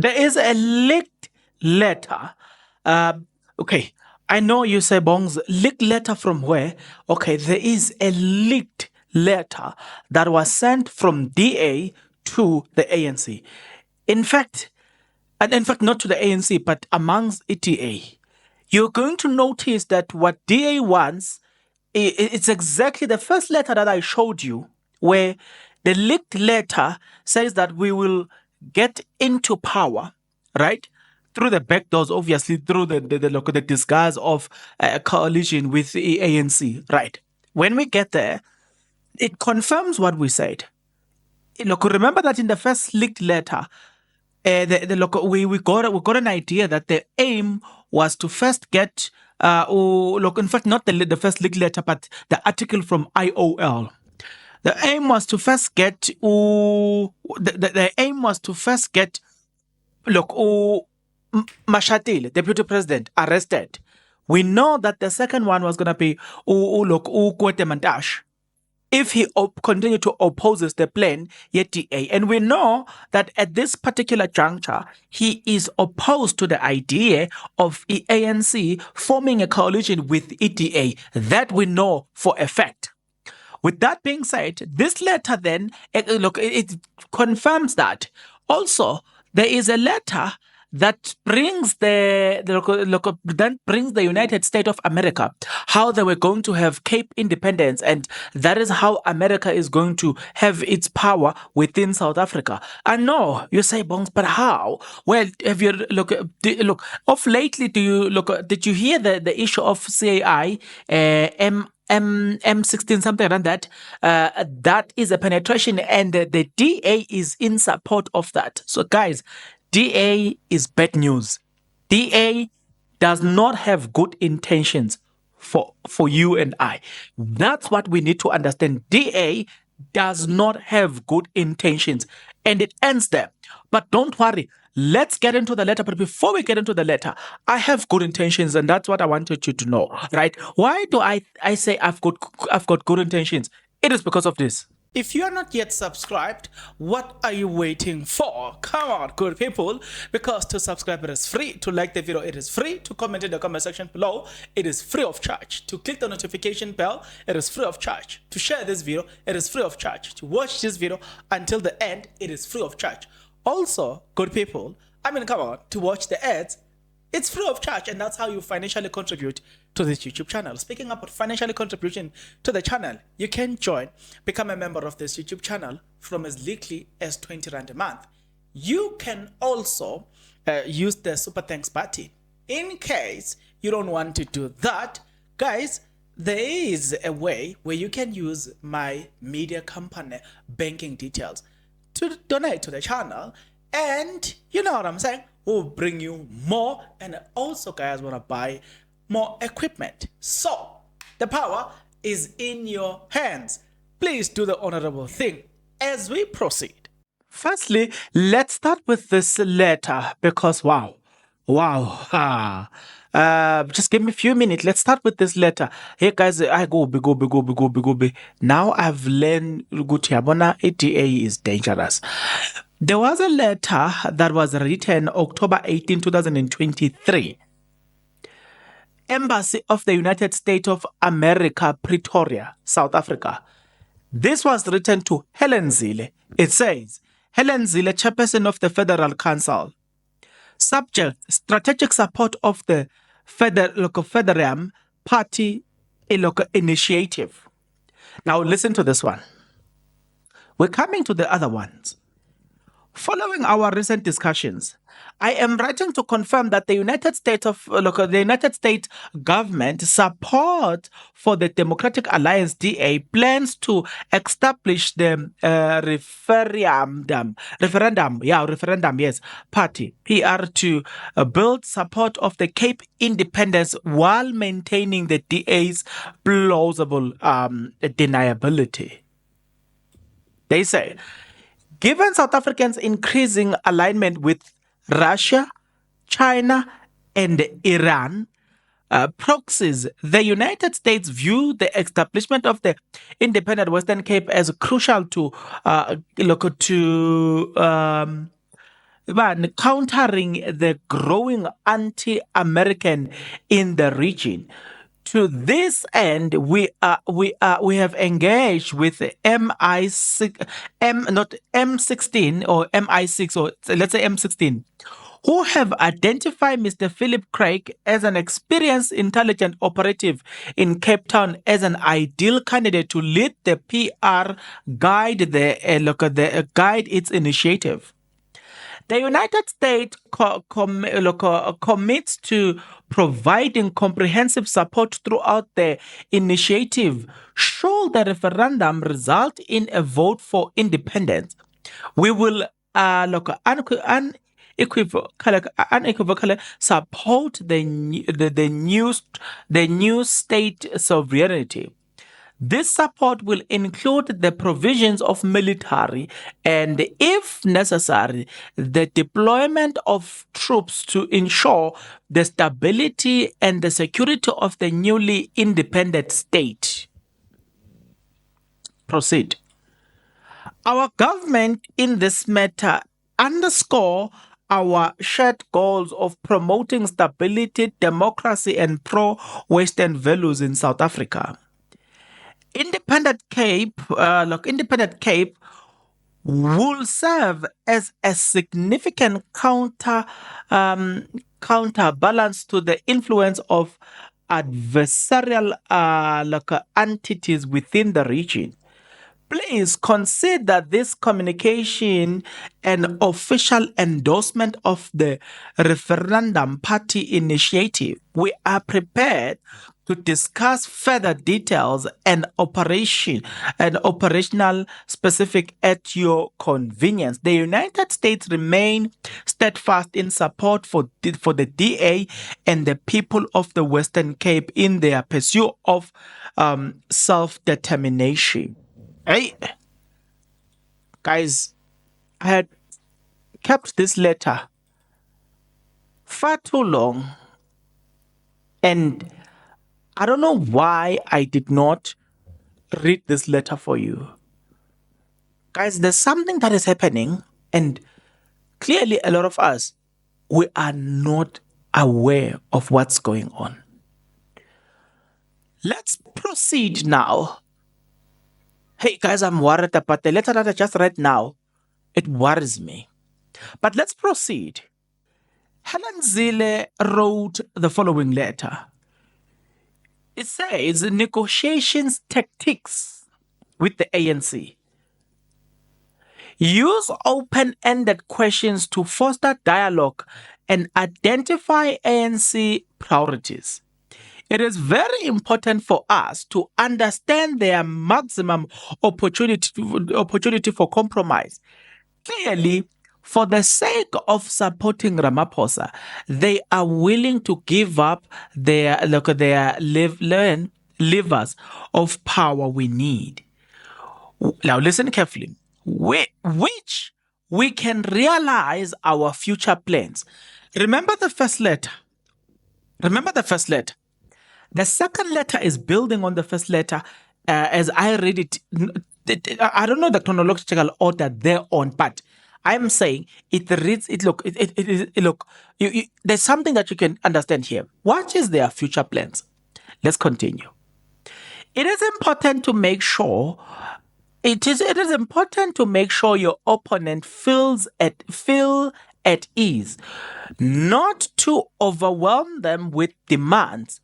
There is a leaked letter. Okay, I know you say, Bongs, leaked letter from where? Okay, there is a leaked letter that was sent from DA to the ANC. In fact, and in fact, not to the ANC, but amongst ETA. You're going to notice that what DA wants, it's exactly the first letter that I showed you, where the leaked letter says that we will get into power, right? Through the back doors, obviously, through the disguise of a coalition with the ANC, right? When we get there, it confirms what we said. Look, remember that in the first leaked letter, we got an idea that the aim was to first get in fact, not the first leaked letter, but the article from IOL. The aim was to first get the aim was to first get Mashatile, deputy president, arrested. We know that the second one was going to be Kwete Mantash if he continued to opposes the plan, ETA. And we know that at this particular juncture, he is opposed to the idea of ANC forming a coalition with ETA. That we know for a fact. With that being said, this letter then, it confirms that. Also, there is a letter that brings the United States of America, how they were going to have Cape independence, and that is how America is going to have its power within South Africa. And no, you say, Bongs, but how? Well, have you look of lately? Did you hear the issue of CAI M16 something like that? That is a penetration, and the DA is in support of that. So, guys, DA is bad news. DA does not have good intentions for you and I. That's what we need to understand. DA does not have good intentions, and it ends there. But don't worry. Let's get into the letter. But before we get into the letter, I have good intentions, and that's what I wanted you to know, right? Why do I say I've got good intentions? It is because of this. If you are not yet subscribed, what are you waiting for? Come on, good people. Because to subscribe, it is free. To like the video, it is free. To comment in the comment section below, it is free of charge. To click the notification bell, it is free of charge. To share this video, it is free of charge. To watch this video until the end, it is free of charge. Also, good people, come on, to watch the ads, it's free of charge, and that's how you financially contribute to this YouTube channel. Speaking about financially contribution to the channel, you can become a member of this YouTube channel from as little as 20 Rand a month. You can also use the super thanks button. In case you don't want to do that, guys, there is a way where you can use my media company banking details to donate to the channel, and you know what I'm saying, we'll bring you more, and also guys want to buy more equipment. So the power is in your hands. Please do the honorable thing as we proceed. Firstly, let's start with this letter because wow. Just give me a few minutes. Let's start with this letter. Hey guys, I go. Now I've learned Gutiabona ETA is dangerous. There was a letter that was written October 18, 2023. Embassy of the United States of America, Pretoria, South Africa. This was written to Helen Zille. It says, Helen Zille, chairperson of the Federal Council. Subject, strategic support of the Federam Party Initiative. Now listen to this one. We're coming to the other ones. Following our recent discussions, I am writing to confirm that the United States government support for the Democratic Alliance DA plans to establish the referendum party PR to build support of the Cape independence while maintaining the DA's plausible deniability. They say, given South Africans' increasing alignment with Russia, China, and Iran proxies, the United States view the establishment of the independent Western Cape as crucial to countering the growing anti-American in the region. To this end, we have engaged with the MI6, not M16 or MI6, or let's say M16, who have identified Mr. Philip Craig as an experienced intelligent operative in Cape Town as an ideal candidate to lead the PR guide its initiative. The United States commits to providing comprehensive support throughout the initiative. Should the referendum result in a vote for independence, we will unequivocally support the new state sovereignty. This support will include the provisions of military and, if necessary, the deployment of troops to ensure the stability and the security of the newly independent state. Proceed. Our government in this matter underscore our shared goals of promoting stability, democracy, and pro-Western values in South Africa. Independent Cape will serve as a significant counterbalance to the influence of adversarial entities within the region. Please consider this communication an official endorsement of the referendum party initiative. We are prepared to discuss further details and operational specific at your convenience. The United States remain steadfast in support for the DA and the people of the Western Cape in their pursuit of self-determination. Hey, guys, I had kept this letter far too long, and I don't know why I did not read this letter for you. Guys, there's something that is happening, and clearly a lot of us, we are not aware of what's going on. Let's proceed now. Hey guys, I'm worried about the letter that I just read now. It worries me. But let's proceed. Helen Zille wrote the following letter. It says, negotiations tactics with the ANC. Use open-ended questions to foster dialogue and identify ANC priorities. It is very important for us to understand their maximum opportunity for compromise. Clearly, for the sake of supporting Ramaphosa, they are willing to give up their levers of power we need. Now listen carefully. Which we can realize our future plans. Remember the first letter. The second letter is building on the first letter. As I read it, I don't know the chronological order they're on, but I'm saying it reads it. Look, there's something that you can understand here. What is their future plans? Let's continue. It is important to make sure. It is important to make sure your opponent feels at ease, not to overwhelm them with demands,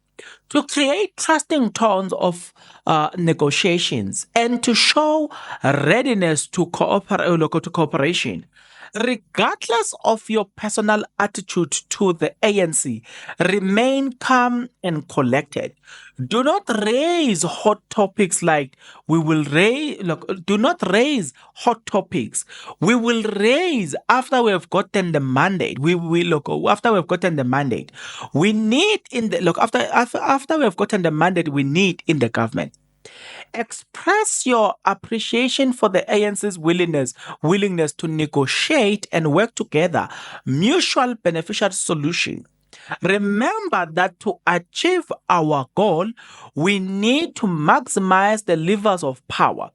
to create trusting tones of negotiations, and to show readiness to cooperation. Regardless of your personal attitude to the ANC, remain calm and collected. Do not raise hot topics like we will raise. Do not raise hot topics. We will raise after we have gotten the mandate. After we have gotten the mandate. We need after we have gotten the mandate. We need in the government. Express your appreciation for the ANC's willingness to negotiate and work together, mutual beneficial solution. Remember that to achieve our goal, we need to maximize the levers of power.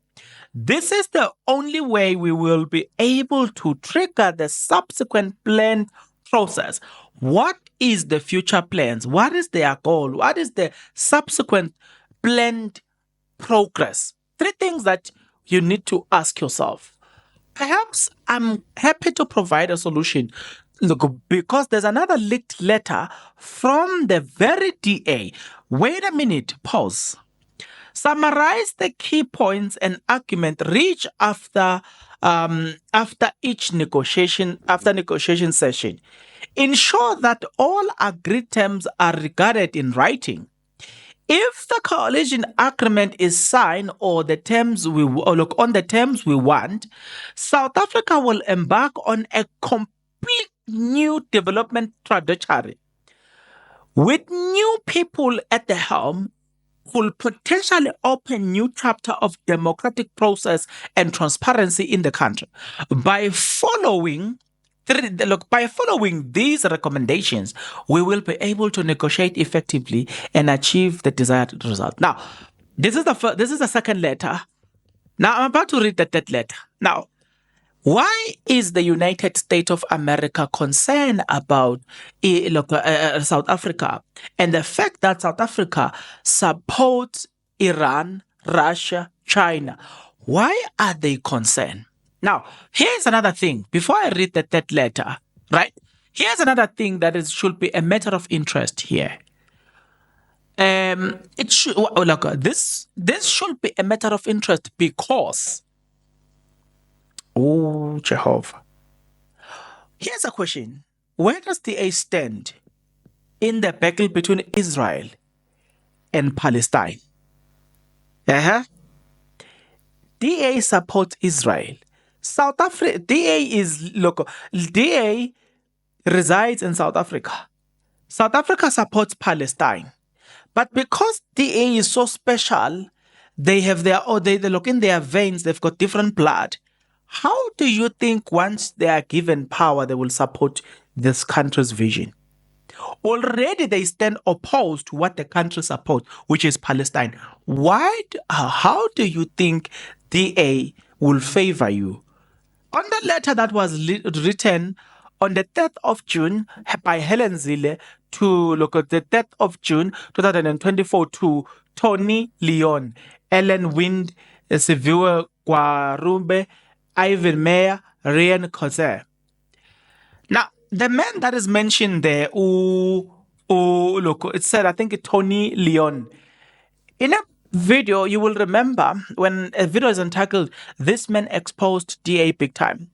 This is the only way we will be able to trigger the subsequent planned process. What is the future plans? What is their goal? What is the subsequent planned progress? Three things that you need to ask yourself. Perhaps I'm happy to provide a solution. Look, because there's another leaked letter from the very DA. Wait a minute, pause. Summarize the key points and argument reached after each negotiation session. Ensure that all agreed terms are regarded in writing. If the coalition agreement is signed or the terms on the terms we want, South Africa will embark on a complete new development trajectory. With new people at the helm, could potentially open new chapter of democratic process and transparency in the country. By following these recommendations, we will be able to negotiate effectively and achieve the desired result. Now, this is the second letter. Now, I'm about to read the third letter. Now, why is the United States of America concerned about South Africa and the fact that South Africa supports Iran, Russia, China? Why are they concerned? Now, here's another thing. Before I read the third letter, right? Here's another thing that should be a matter of interest here. It should this should be a matter of interest because. Oh, Jehovah. Here's a question. Where does DA stand in the battle between Israel and Palestine? DA supports Israel. South Africa, DA resides in South Africa. South Africa supports Palestine. But because DA is so special, they have they look in their veins, they've got different blood. How do you think once they are given power, they will support this country's vision? Already they stand opposed to what the country supports, which is Palestine. How do you think DA will favor you? On the letter that was written on the 3rd of June by Helen Zille to the 3rd of June 2024 to Tony Leon, Ellen Wind, Siviwe Gwarumbe, Ivan Meyer, Ryan Coser. Now, the man that is mentioned there, it said, I think, Tony Leon. In a video, you will remember when a video is entitled, "This Man Exposed DA Big Time."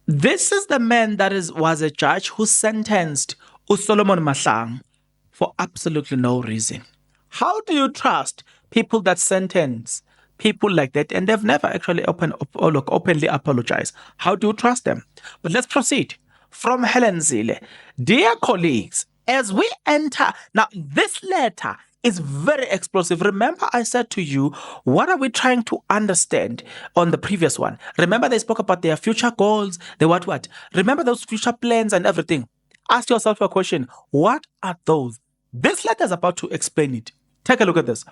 This is the man that was a judge who sentenced Solomon Mahlang for absolutely no reason. How do you trust people that sentence people like that and they've never actually openly apologized? How do you trust them? But let's proceed. From Helen Zille. Dear colleagues, as we enter, now this letter is very explosive. Remember I said to you, what are we trying to understand on the previous one? Remember they spoke about their future goals, the what? Remember those future plans and everything. Ask yourself a question. What are those? This letter is about to explain it. Take a look at this.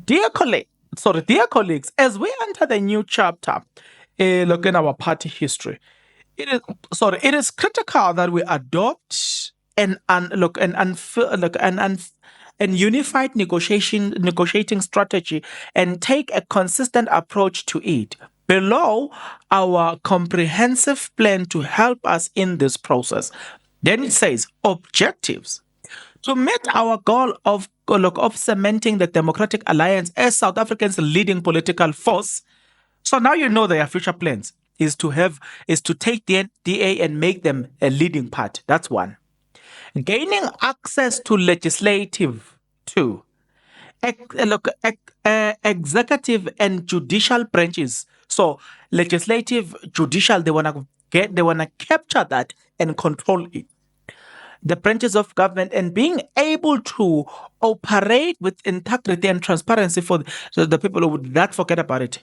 Dear colleagues, as we enter the new chapter, look in our party history, it is critical that we adopt an unified negotiating strategy and take a consistent approach to it. Below our comprehensive plan to help us in this process. Then it says objectives. To meet our goal of cementing the Democratic Alliance as South Africa's leading political force. So now you know their future plans is to take the DA and make them a leading part. That's one. Gaining access to legislative, two. Executive and judicial branches. So legislative, judicial, they wanna capture that and control it. The branches of government and being able to operate with integrity and transparency for the people who would not forget about it.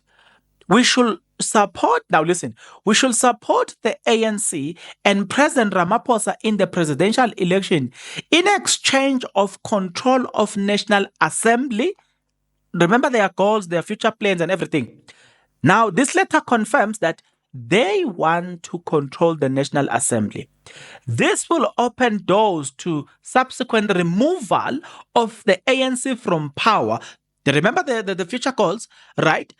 We should support the ANC and President Ramaphosa in the presidential election in exchange of control of National Assembly, remember their goals, their future plans, and everything. Now, this letter confirms that they want to control the National Assembly. This will open doors to subsequent removal of the ANC from power. Remember the future calls, right?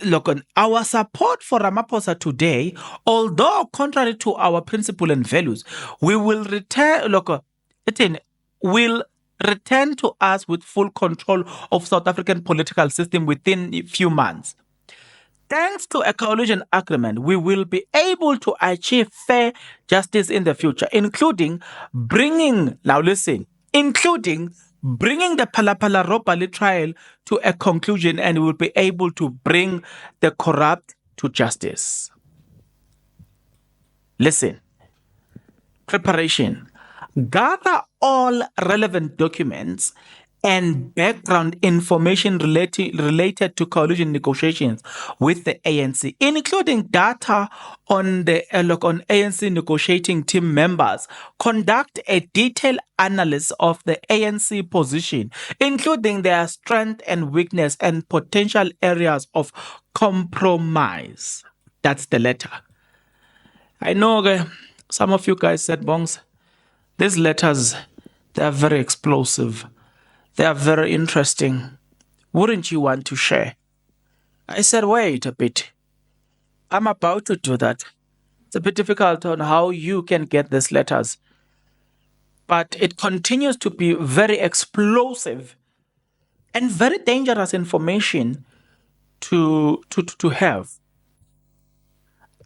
Look, our support for Ramaphosa today, although contrary to our principle and values, we will return. Look, will return to us with full control of South African political system within a few months. Thanks to a coalition agreement, we will be able to achieve fair justice in the future, including bringing the Palapala Ropali trial to a conclusion, and we will be able to bring the corrupt to justice. Listen, preparation. Gather all relevant documents and background information related to coalition negotiations with the ANC, including data on the on ANC negotiating team members. Conduct a detailed analysis of the ANC position, including their strength and weakness and potential areas of compromise. That's the letter. I know some of you guys said, Bongs, these letters, they are very explosive. They are very interesting. Wouldn't you want to share? I said, wait a bit. I'm about to do that. It's a bit difficult on how you can get these letters. But it continues to be very explosive and very dangerous information to have.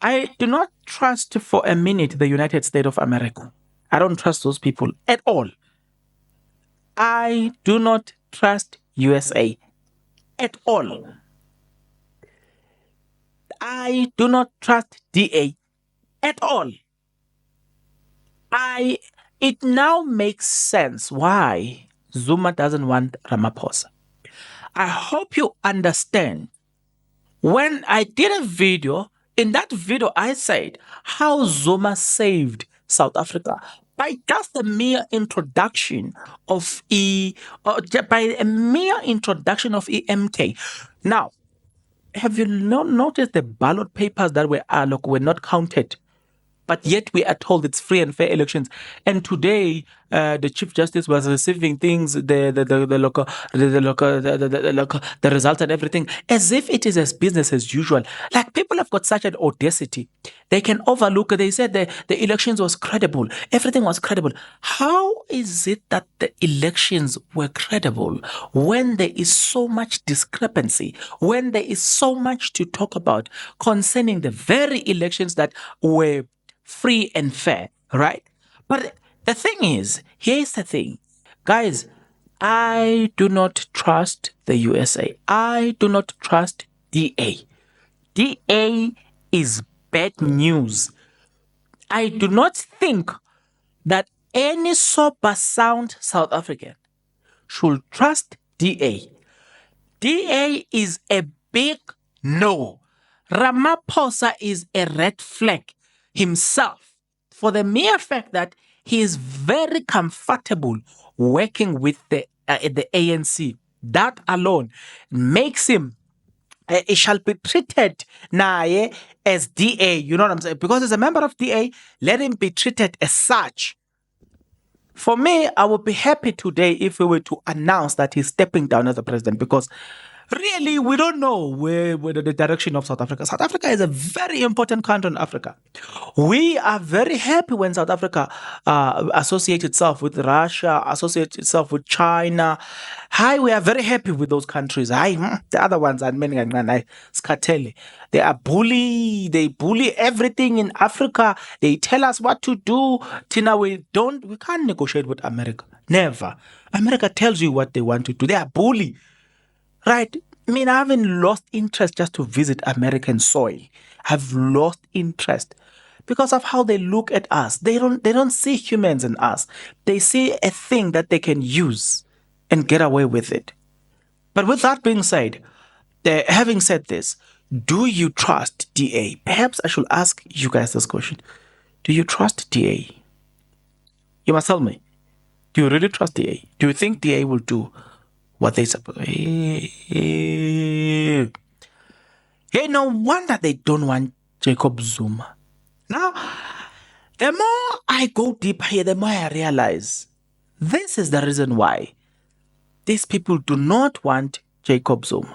I do not trust for a minute the United States of America. I don't trust those people at all. I do not trust USA at all. I do not trust DA at all. It now makes sense why Zuma doesn't want Ramaphosa. I hope you understand. When I did a video, in that video I said how Zuma saved South Africa by just a mere introduction of EMK. Now, have you not noticed the ballot papers that were not counted? But yet we are told it's free and fair elections. And today, the Chief Justice was receiving things, the result and everything, as if it is as business as usual. Like, people have got such an audacity. They can overlook. They said the elections was credible. Everything was credible. How is it that the elections were credible when there is so much discrepancy, when there is so much to talk about concerning the very elections that were free and fair, right? But the thing is, here's the thing. Guys, I do not trust the USA. I do not trust DA. DA is bad news. I do not think that any sober sound South African should trust DA. DA is a big no. Ramaphosa is a red flag himself, for the mere fact that he is very comfortable working with the ANC. That alone makes him it shall be treated as DA. You know what I'm saying? Because as a member of DA, let him be treated as such. For me, I would be happy today if we were to announce that he's stepping down as the president, because really, we don't know where the direction of South Africa. South Africa is a very important country in Africa. We are very happy when South Africa associates itself with Russia, associates itself with China. We are very happy with those countries. The other ones are many. They are they bully everything in Africa. They tell us what to do. Tina, we can't negotiate with America. Never. America tells you what they want to do. They are bully. Right. I mean, I haven't lost interest just to visit American soil. I've lost interest because of how they look at us. They don't see humans in us. They see a thing that they can use and get away with it. But with that being said, having said this, do you trust DA? Perhaps I should ask you guys this question. Do you trust DA? You must tell me. Do you really trust DA? Do you think DA will do what they suppose. Hey, no wonder they don't want Jacob Zuma. Now, the more I go deeper here, the more I realize this is the reason why these people do not want Jacob Zuma.